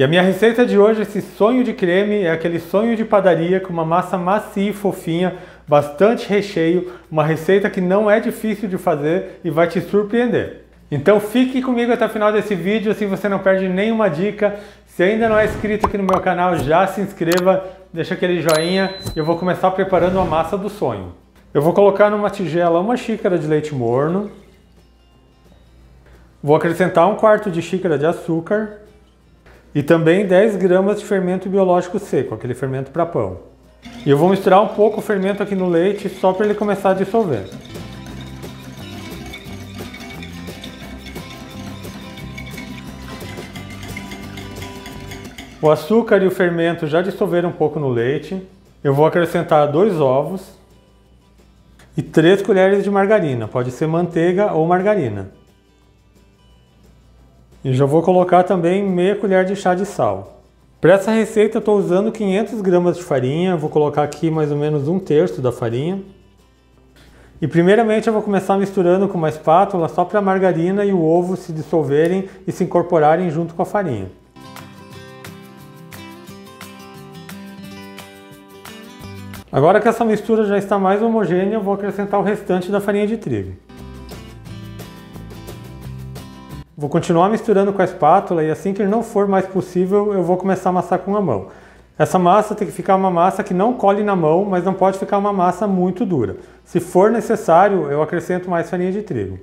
E a minha receita de hoje, esse sonho de creme, é aquele sonho de padaria com uma massa macia e fofinha, bastante recheio, uma receita que não é difícil de fazer e vai te surpreender. Então fique comigo até o final desse vídeo, assim você não perde nenhuma dica. Se ainda não é inscrito aqui no meu canal, já se inscreva, deixa aquele joinha e eu vou começar preparando a massa do sonho. Eu vou colocar numa tigela 1 xícara de leite morno, vou acrescentar 1/4 de xícara de açúcar e também 10 gramas de fermento biológico seco, aquele fermento para pão. E eu vou misturar um pouco o fermento aqui no leite só para ele começar a dissolver. O açúcar e o fermento já dissolveram um pouco no leite. Eu vou acrescentar 2 ovos e 3 colheres de margarina, pode ser manteiga ou margarina. E já vou colocar também meia colher de chá de sal. Para essa receita eu estou usando 500 gramas de farinha, vou colocar aqui mais ou menos 1/3 da farinha. E primeiramente eu vou começar misturando com uma espátula só para a margarina e o ovo se dissolverem e se incorporarem junto com a farinha. Agora que essa mistura já está mais homogênea, eu vou acrescentar o restante da farinha de trigo. Vou continuar misturando com a espátula e assim que não for mais possível, eu vou começar a amassar com a mão. Essa massa tem que ficar uma massa que não colhe na mão, mas não pode ficar uma massa muito dura. Se for necessário, eu acrescento mais farinha de trigo.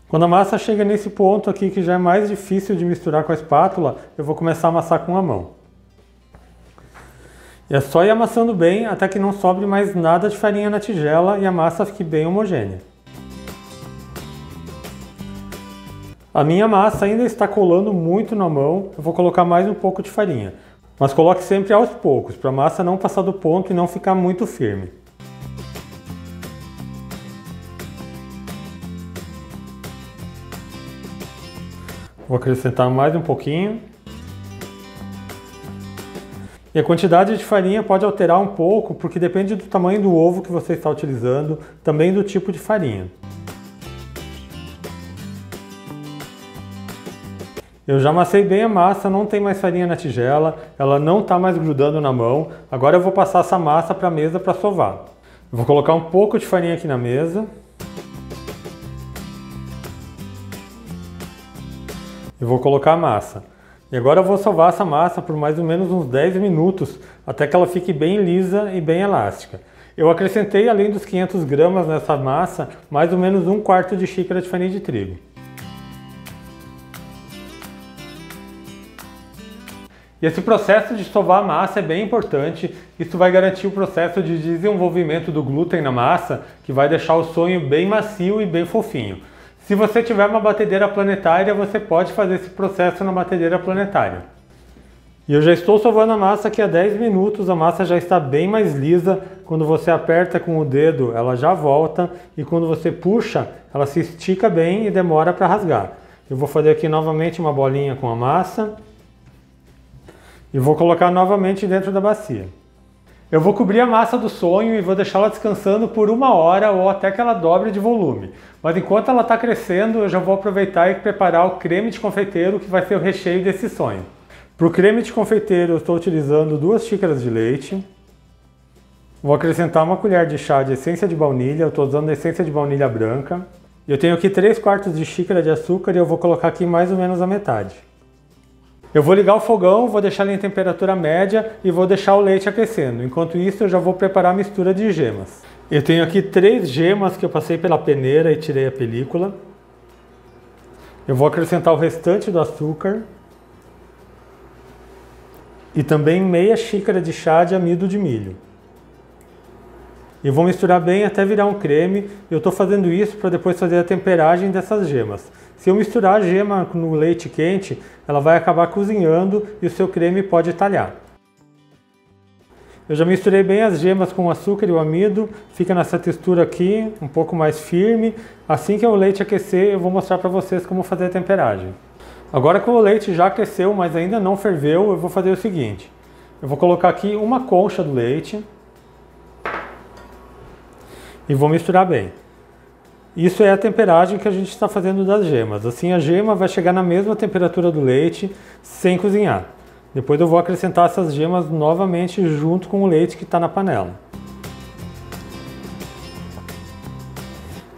Quando a massa chega nesse ponto aqui que já é mais difícil de misturar com a espátula, eu vou começar a amassar com a mão. E é só ir amassando bem até que não sobre mais nada de farinha na tigela e a massa fique bem homogênea. A minha massa ainda está colando muito na mão, eu vou colocar mais um pouco de farinha. Mas coloque sempre aos poucos, para a massa não passar do ponto e não ficar muito firme. Vou acrescentar mais um pouquinho. E a quantidade de farinha pode alterar um pouco, porque depende do tamanho do ovo que você está utilizando, também do tipo de farinha. Eu já amassei bem a massa, não tem mais farinha na tigela, ela não está mais grudando na mão. Agora eu vou passar essa massa para a mesa para sovar. Eu vou colocar um pouco de farinha aqui na mesa. E vou colocar a massa. E agora eu vou sovar essa massa por mais ou menos uns 10 minutos, até que ela fique bem lisa e bem elástica. Eu acrescentei, além dos 500 gramas nessa massa, mais ou menos 1/4 de xícara de farinha de trigo. E esse processo de sovar a massa é bem importante, isso vai garantir o processo de desenvolvimento do glúten na massa, que vai deixar o sonho bem macio e bem fofinho. Se você tiver uma batedeira planetária, você pode fazer esse processo na batedeira planetária. E eu já estou sovando a massa aqui há 10 minutos, a massa já está bem mais lisa. Quando você aperta com o dedo, ela já volta, e quando você puxa, ela se estica bem e demora para rasgar. Eu vou fazer aqui novamente uma bolinha com a massa. E vou colocar novamente dentro da bacia. Eu vou cobrir a massa do sonho e vou deixá-la descansando por 1 hora ou até que ela dobre de volume. Mas enquanto ela está crescendo, eu já vou aproveitar e preparar o creme de confeiteiro, que vai ser o recheio desse sonho. Para o creme de confeiteiro eu estou utilizando 2 xícaras de leite. Vou acrescentar 1 colher de chá de essência de baunilha, eu estou usando essência de baunilha branca. Eu tenho aqui 3/4 de xícara de açúcar e eu vou colocar aqui mais ou menos a metade. Eu vou ligar o fogão, vou deixar ele em temperatura média e vou deixar o leite aquecendo. Enquanto isso, eu já vou preparar a mistura de gemas. Eu tenho aqui 3 gemas que eu passei pela peneira e tirei a película. Eu vou acrescentar o restante do açúcar. E também meia xícara de chá de amido de milho. E vou misturar bem até virar um creme. Eu estou fazendo isso para depois fazer a temperagem dessas gemas. Se eu misturar a gema no leite quente, ela vai acabar cozinhando e o seu creme pode talhar. Eu já misturei bem as gemas com o açúcar e o amido, fica nessa textura aqui, um pouco mais firme. Assim que o leite aquecer, eu vou mostrar para vocês como fazer a temperagem. Agora que o leite já aqueceu, mas ainda não ferveu, eu vou fazer o seguinte. Eu vou colocar aqui uma concha do leite e vou misturar bem. Isso é a temperagem que a gente está fazendo das gemas. Assim a gema vai chegar na mesma temperatura do leite sem cozinhar. Depois eu vou acrescentar essas gemas novamente junto com o leite que está na panela.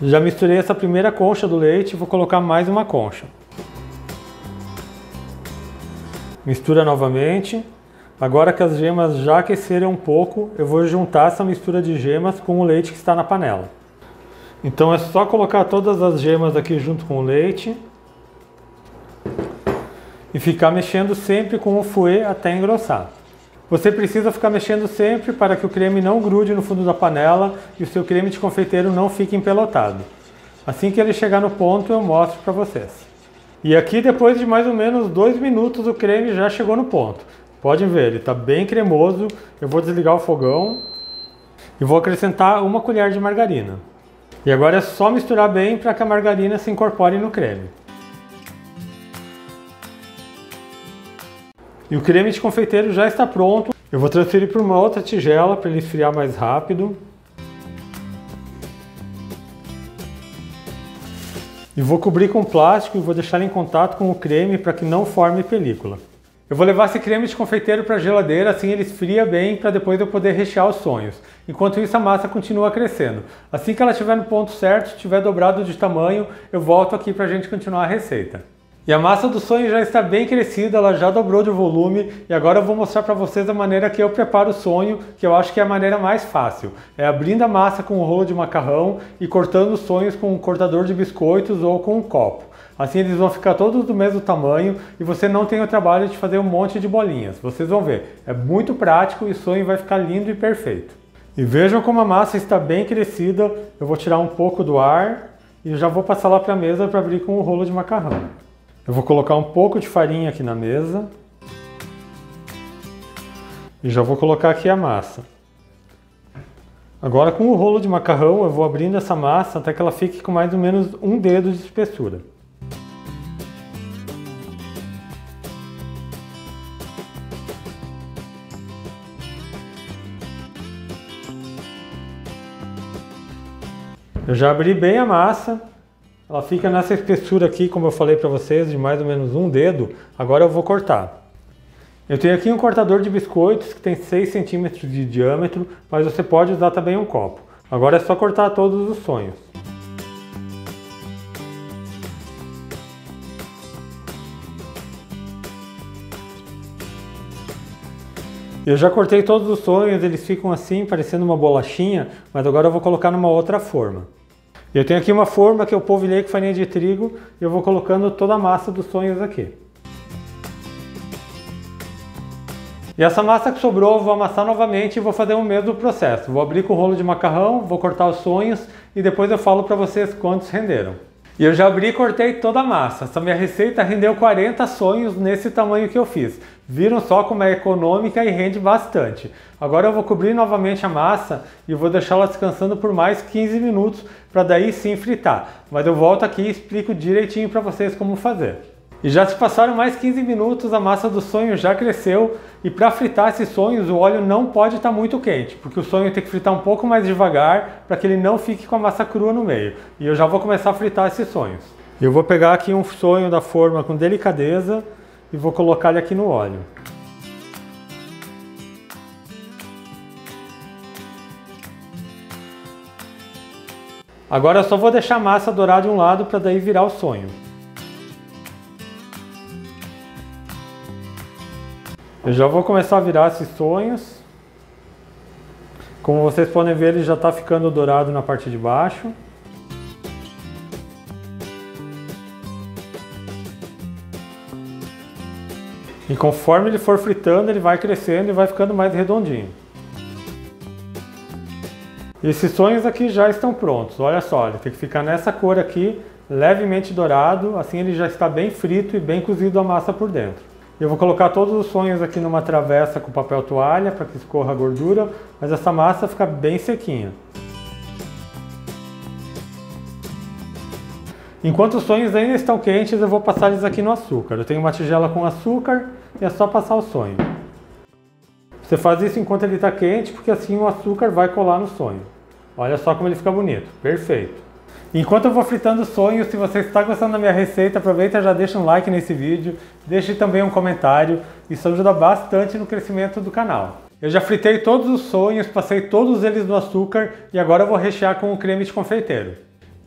Já misturei essa primeira concha do leite e vou colocar mais uma concha. Mistura novamente. Agora que as gemas já aqueceram um pouco, eu vou juntar essa mistura de gemas com o leite que está na panela. Então é só colocar todas as gemas aqui junto com o leite e ficar mexendo sempre com o fouet até engrossar. Você precisa ficar mexendo sempre para que o creme não grude no fundo da panela e o seu creme de confeiteiro não fique empelotado. Assim que ele chegar no ponto, eu mostro para vocês. E aqui, depois de mais ou menos 2 minutos, o creme já chegou no ponto. Podem ver, ele está bem cremoso. Eu vou desligar o fogão e vou acrescentar 1 colher de margarina. E agora é só misturar bem para que a margarina se incorpore no creme. E o creme de confeiteiro já está pronto. Eu vou transferir para uma outra tigela para ele esfriar mais rápido. E vou cobrir com plástico e vou deixar ele em contato com o creme para que não forme película. Eu vou levar esse creme de confeiteiro para a geladeira, assim ele esfria bem para depois eu poder rechear os sonhos. Enquanto isso a massa continua crescendo. Assim que ela estiver no ponto certo, estiver dobrado de tamanho, eu volto aqui para a gente continuar a receita. E a massa do sonho já está bem crescida, ela já dobrou de volume e agora eu vou mostrar para vocês a maneira que eu preparo o sonho, que eu acho que é a maneira mais fácil. É abrindo a massa com um rolo de macarrão e cortando os sonhos com um cortador de biscoitos ou com um copo. Assim eles vão ficar todos do mesmo tamanho e você não tem o trabalho de fazer um monte de bolinhas. Vocês vão ver, é muito prático e o sonho vai ficar lindo e perfeito. E vejam como a massa está bem crescida. Eu vou tirar um pouco do ar e já vou passar lá para a mesa para abrir com o rolo de macarrão. Eu vou colocar um pouco de farinha aqui na mesa. E já vou colocar aqui a massa. Agora com o rolo de macarrão eu vou abrindo essa massa até que ela fique com mais ou menos um dedo de espessura. Eu já abri bem a massa, ela fica nessa espessura aqui, como eu falei para vocês, de mais ou menos um dedo. Agora eu vou cortar. Eu tenho aqui um cortador de biscoitos que tem 6 centímetros de diâmetro, mas você pode usar também um copo. Agora é só cortar todos os sonhos. Eu já cortei todos os sonhos, eles ficam assim, parecendo uma bolachinha, mas agora eu vou colocar numa outra forma. Eu tenho aqui uma forma que eu polvilhei com farinha de trigo e eu vou colocando toda a massa dos sonhos aqui. E essa massa que sobrou eu vou amassar novamente e vou fazer o mesmo processo. Vou abrir com o rolo de macarrão, vou cortar os sonhos e depois eu falo para vocês quantos renderam. E eu já abri e cortei toda a massa. Essa minha receita rendeu 40 sonhos nesse tamanho que eu fiz. Viram só como é econômica e rende bastante. Agora eu vou cobrir novamente a massa e vou deixá-la descansando por mais 15 minutos para daí sim fritar. Mas eu volto aqui e explico direitinho para vocês como fazer. E já se passaram mais 15 minutos, a massa do sonho já cresceu e para fritar esses sonhos o óleo não pode estar muito quente, porque o sonho tem que fritar um pouco mais devagar para que ele não fique com a massa crua no meio. E eu já vou começar a fritar esses sonhos. Eu vou pegar aqui um sonho da forma com delicadeza e vou colocar ele aqui no óleo. Agora eu só vou deixar a massa dourar de um lado para daí virar o sonho. Eu já vou começar a virar esses sonhos. Como vocês podem ver, ele já está ficando dourado na parte de baixo. E conforme ele for fritando, ele vai crescendo e vai ficando mais redondinho. E esses sonhos aqui já estão prontos. Olha só, ele tem que ficar nessa cor aqui, levemente dourado. Assim ele já está bem frito e bem cozido a massa por dentro. Eu vou colocar todos os sonhos aqui numa travessa com papel toalha para que escorra a gordura, mas essa massa fica bem sequinha. Enquanto os sonhos ainda estão quentes, eu vou passar eles aqui no açúcar. Eu tenho uma tigela com açúcar e é só passar o sonho. Você faz isso enquanto ele está quente, porque assim o açúcar vai colar no sonho. Olha só como ele fica bonito, perfeito. Enquanto eu vou fritando os sonhos, se você está gostando da minha receita, aproveita e já deixa um like nesse vídeo, deixe também um comentário, isso ajuda bastante no crescimento do canal. Eu já fritei todos os sonhos, passei todos eles no açúcar e agora eu vou rechear com o creme de confeiteiro.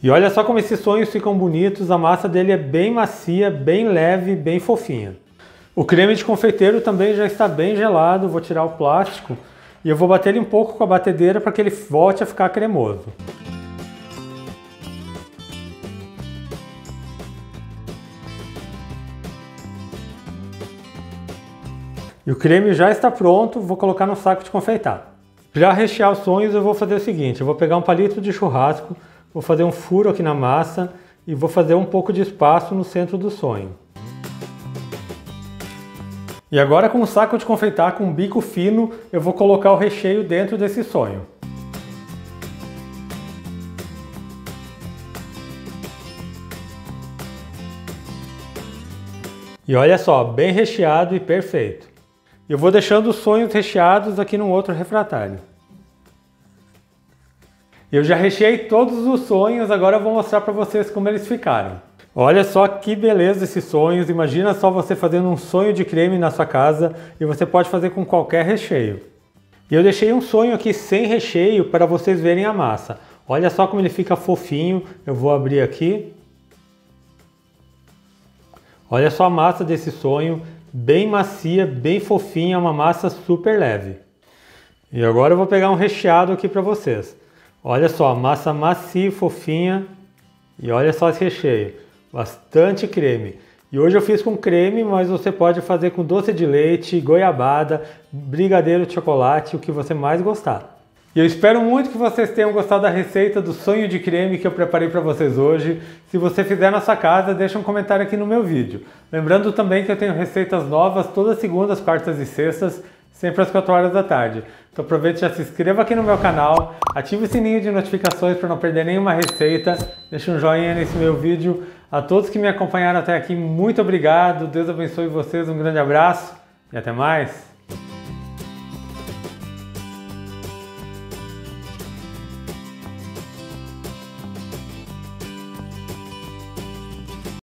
E olha só como esses sonhos ficam bonitos, a massa dele é bem macia, bem leve, bem fofinha. O creme de confeiteiro também já está bem gelado, vou tirar o plástico e eu vou bater ele um pouco com a batedeira para que ele volte a ficar cremoso. E o creme já está pronto, vou colocar no saco de confeitar. Para rechear os sonhos eu vou fazer o seguinte, eu vou pegar um palito de churrasco, vou fazer um furo aqui na massa e vou fazer um pouco de espaço no centro do sonho. E agora com o saco de confeitar com um bico fino, eu vou colocar o recheio dentro desse sonho. E olha só, bem recheado e perfeito. Eu vou deixando os sonhos recheados aqui num outro refratário. Eu já recheei todos os sonhos, agora eu vou mostrar para vocês como eles ficaram. Olha só que beleza esses sonhos, imagina só você fazendo um sonho de creme na sua casa e você pode fazer com qualquer recheio. E eu deixei um sonho aqui sem recheio para vocês verem a massa. Olha só como ele fica fofinho, eu vou abrir aqui. Olha só a massa desse sonho, bem macia, bem fofinha, uma massa super leve. E agora eu vou pegar um recheado aqui para vocês. Olha só, massa macia e fofinha. E olha só esse recheio, bastante creme. E hoje eu fiz com creme, mas você pode fazer com doce de leite, goiabada, brigadeiro de chocolate, o que você mais gostar. E eu espero muito que vocês tenham gostado da receita do sonho de creme que eu preparei para vocês hoje. Se você fizer na sua casa, deixa um comentário aqui no meu vídeo. Lembrando também que eu tenho receitas novas todas segundas, quartas e sextas, sempre às 4 horas da tarde. Então aproveite e já se inscreva aqui no meu canal, ative o sininho de notificações para não perder nenhuma receita, deixe um joinha nesse meu vídeo. A todos que me acompanharam até aqui, muito obrigado, Deus abençoe vocês, um grande abraço e até mais!